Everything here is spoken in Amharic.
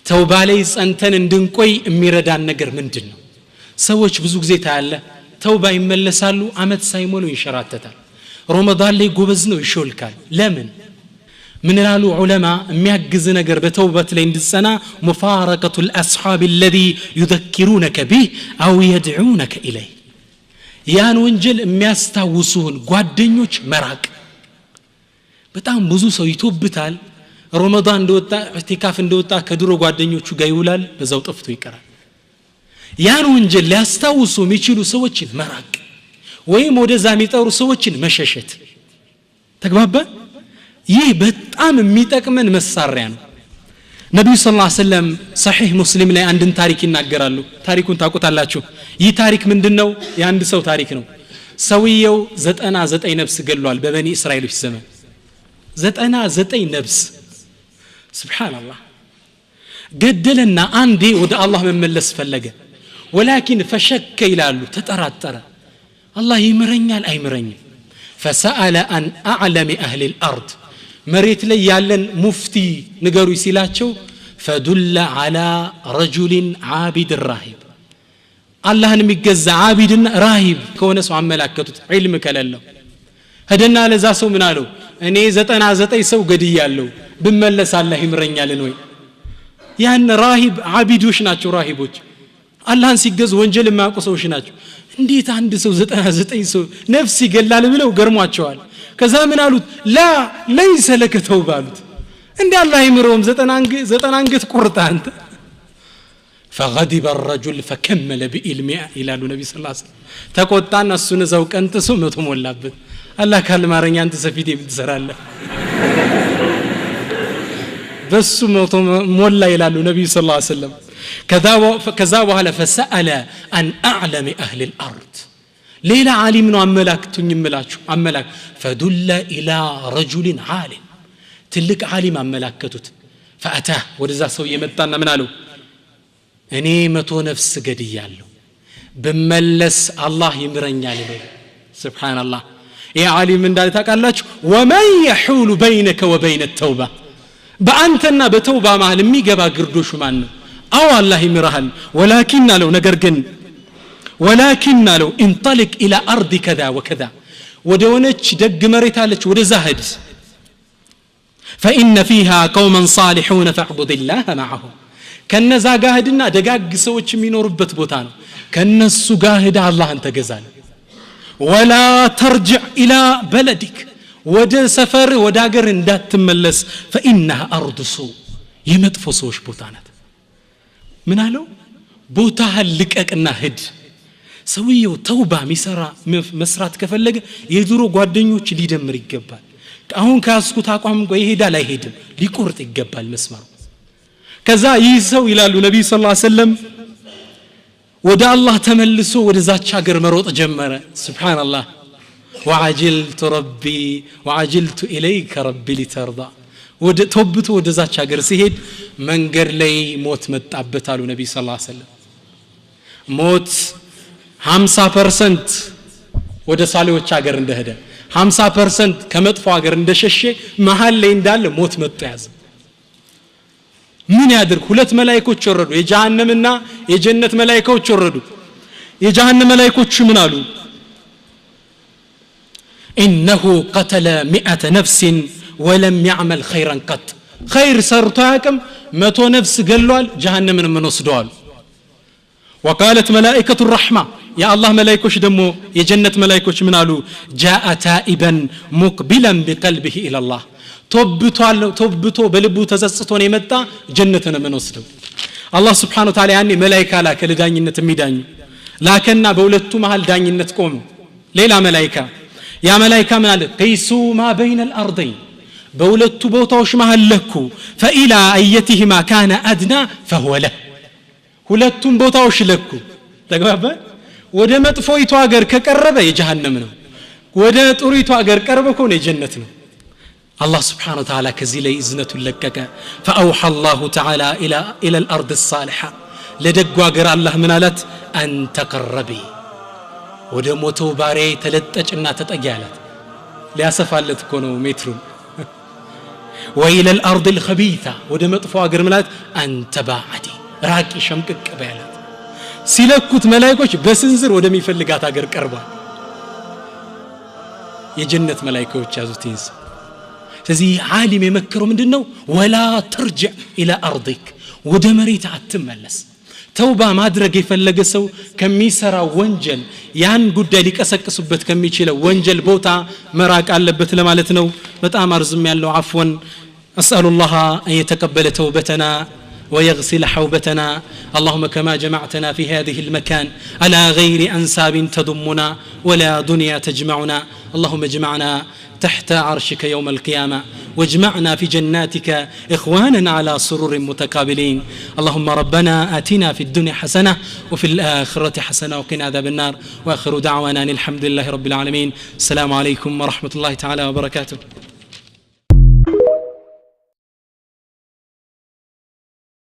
ተውባ ላይ ጸንተን እንድንቆይ የሚረዳን ነገር ምንድነው? ሰዎች ብዙ ጊዜ ታያለ ተውባ ይመለሳሉ አመት ሳይሞሉ ይንሸራተታል። ረመዳን ላይ ጎበዝ ነው ይሾልካል። ለምን? ምን ይላሉ ዑለማ የሚያግዝ ነገር በተውበት ላይ እንድጸና ሙፋረቀቱ الأصحاب الذي يذكرونك به أو يدعونك إليه ያን ወንጀል የሚያስታውሱን ጓደኞች መራቅ። በጣም ብዙ ሰው ይተውብታል ረመዳን እንደወጣ ኢዕቲካፍ እንደወጣ ከድሮ ጓደኞቹ ጋር ይውላል በዛው ጠፍቶ ይቀራል። ያን ወንጀል ሊያስታውሱ የሚችሉ ሰዎችን መራቅ ወይም ወደዛ የሚጠሩ ሰዎችን መሸሸት። ተግባባ? ይህ በጣም የሚጠቅመን መሳሪያ ነው። ነብዩ ሰለላሁ ዐለይሂ ወሰለም ሰሒህ ሙስሊም ላይ አንድን ታሪክ ይናገራሉ። ታሪኩን ታውቁታላችሁ። ይህ ታሪክ ምንድነው? የአንድ ሰው ታሪክ ነው። ሰውየው 99 ነፍስ ገድሏል በበኒ እስራኤሎች ዘመን 99 ነፍስ። ሱብሃንአላህ ገደለና አንዴ ወደ አላህ መመለስ ፈለገ። ولكن فشك ይላሉ ተጠራጠረ። አላህ ይምረኛል አይምረኝም። فسأل عن أعلم أهل الأرض መሬት ላይ ያለን ሙፍቲ ንገሩ ሲላቸው فدل على رجل عابد راهب አላህን የሚገዛ ዓቢድና ራሂብ ከሆነ ሰው አመላከቱት ዒልም ከሌለው። ሄደና ለዛ ሰው ምን አለው? እኔ 99 ሰው ገድያለሁ ብመለስ አላህ ይምረኛል ወይ? ያን ራሂብ ዓቢዶች ናቸው። ራሂቦች አላህን ሲገዙ ወንጀል የማያውቁ ሰዎች ናቸው። እንዴት አንድ ሰው 99 ሰው ነፍስ ይገላል ብለው ገርሟቸዋል። ከዛ ምን አሉት? ላ ለይሰ ለከ ተውባ አሉት። እንዴ አላህ ይምረውም 90 አንገት ቁርጣ አንተ። فغضب الرجل فكمل بالمئة الى النبي صلى الله عليه وسلم ተቆጣና እሱን ዘው ቀንጥሶ መቶ ሞላበት። አላህ ካልማረኛ አንተ ሰፊት የምትሰራለህ በሱ መቶ ሞላ ይላሉ ነብዩ ሰለላሁ ዐለይሂ ወሰለም። ከዛ በኋላ فسأل عن أعلم أهل الأرض ሌላ ዓሊም ነው አመላክቱኝ እምላችሁ አመላክ فدل الى رجل عالم ትልቅ ዓሊም አመላከቱት። فأتاه ወደዛ ሰው የመጣና ምን አለው? እኔ 100 ነፍስ ገድያለሁ በመለስ አላህ ይምረኛል ይላል። ሱብሃንአላህ ያ ዓሊም እንዳለ ታውቃላችሁ ومن يحول بينك وبين التوبة በአንተና በተውባ መሃል የሚገባ ግርዶሹ ማን ነው? አው አላህ ይምረሃል። ولكن لو ነገር ግን ولكن لو انطلق الى ارض كذا وكذا ወደሆነች ደግ መሬት አለች ወደዛ ሄድ فإن فيها قوما صالحون فاعبد الله معهم ከነዛ ጋር ሄድና ደጋግ ሰዎች የሚኖሩበት ቦታ ነው። ከነሱ ጋር ሄዳ አላህን ተገዛል። ولا ترجع الى بلدك ወደ ሰፈር ወደ ሀገር እንዳትመለስ فإنها أرض سوء የመጥፎ ሰዎች ቦታ ናት። ምን አለው? ቦታህን ልቀቅና ሂድ። ሰውየው ተውባ መስራት ከፈለገ የድሮ ጓደኞች ሊደምር ይገባል። አሁን ካስኩት አቋም ጋር ይሄዳል አይሄድም ሊቆርጥ ይገባል መስመሩ። ከዛ ይህ ሰው ይላሉ ነብዩ ሰለላሁ ዐለይሂ ወሰለም ወደ አላህ ተመልሶ ወደዛች ሀገር መሮጥ ጀመረ። ሱብሃንአላህ وعجلت إليك ربي لترضى ወደ ተውብቶ ወደዛች ሀገር ሲሄድ መንገድ ላይ ሞት መጣበት አሉ ነብዩ ሰለላሁ ዐለይሂ ወሰለም። ሞት 50% ወደ ሳሌዎች ሀገር እንደሄደ 50% ከመጥፎ ሀገር እንደሸሸ መሃል ላይ እንዳለ ሞት መጣ ያዘ። ምን ያድርግ? ሁለት መላእክቶች ወረዱ። የጀሃነምና የጀነት መላእክቶች ወረዱ። የጀሃነም መላእክቶች ምን አሉ? إنه قتل 100 نفس ولم يعمل خيرا قط خير ሰርቶ ያቅም 100 ነፍስ ገሏል ጀሃነምን ምን ወስደዋል። وقالت ملائكة الرحمة يا الله ملائكوش دمو የጀነት መላእክቶች ምን አሉ? جاء تائبا مقبلا بقلبه الى الله ተውብቶ በልቡ ተጸጽቶ ነው የመጣ ጀነትን ምን ወስደው። አላህ Subhanahu Wa Ta'ala ያኔ መላእክት ላከ ለዳኝነት የሚዳኙ ላከና በሁለቱ መሃል ዳኝነት ቆሙ። ሌላ መላእክት ያ መላእክት ምን አለ? قيሱ ما بين الارضين በሁለቱ ቦታዎች መሃል ለኩ فإلى أيتهما كان أدنى فهو له ሁለቱም ቦታዎች ለኩ። ተግባባ? ወደ መጥፎይቱ ሀገር ከቀረበ የጀሃነም ነው፣ ወደ ጥሩይቱ ሀገር ቀርበ ከሆነ የጀነት ነው። الله سبحانه وتعالى كزي لي إذنة لكك فأوحى الله تعالى إلى الأرض الصالحة لدقوا قرأ الله من آلت أن تقربي ودموتو باري تلتج إنها تتأجالت لأسف اللي تكونوا مترون وإلى الأرض الخبيثة ودمطفو أجر ملات أنت باعدي راكي شمكك بيالات سيلكوت ملايكوش بسنزر ودمي فلقات أجر كربا يجنة ملايكوش جازوتينس تزي عالم يمكروا من دنو ولا ترجع إلى أرضك ودمريت عتملس توبة ما درج يفلق سو كمي سرا وانجل يان قد لك أسك سبت كمي شيله وانجل بوتا مراك على بت لمالتنو بتأمر زمي الله عفوا أسأل الله أن يتقبل توبتنا ويغسل حوبتنا اللهم كما جمعتنا في هذه المكان على غير أنساب تضمنا ولا دنيا تجمعنا اللهم اجمعنا تحت عرشك يوم القيامة واجمعنا في جناتك إخوانا على سرر متقابلين اللهم ربنا آتنا في الدنيا حسنة وفي الآخرة حسنة وقنا عذاب النار وآخر دعوانا الحمد لله رب العالمين السلام عليكم ورحمة الله تعالى وبركاته